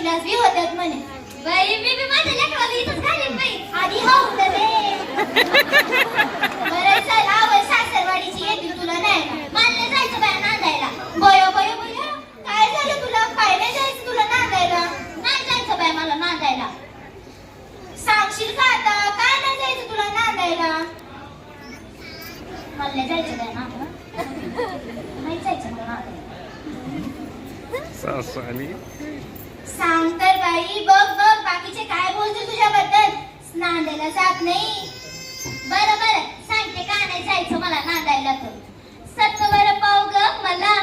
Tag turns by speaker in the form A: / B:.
A: Glass बी होतात म्हणे. बाई मी बी माझ्या लेकराला इथंच घालीन बाई. आधी हाऊन दे. बरं चल आवड सासरवाडीची येतील तुला नाही मला जायचं बाया नांदायला. बयो बयो बयो काय झालं तुला? काय नाही जायचं तुला नांदायला? नाही जायचं बाया मला नांदायला. सांगशील का आता काय नाही जायचं तुला नांदायला? मला नाही जायचं बाया नांदायला. नाही जायचं मला नांदायला.
B: सासू आली.
A: सांग तर बाई. बघ बघ बाकीचे काय बोलते तुझ्याबद्दल. नांदायला जात नाही. बरं बरं सांगते का नाही जायचं मला नांदायला तर. सत्व बरं पाहू ग मला.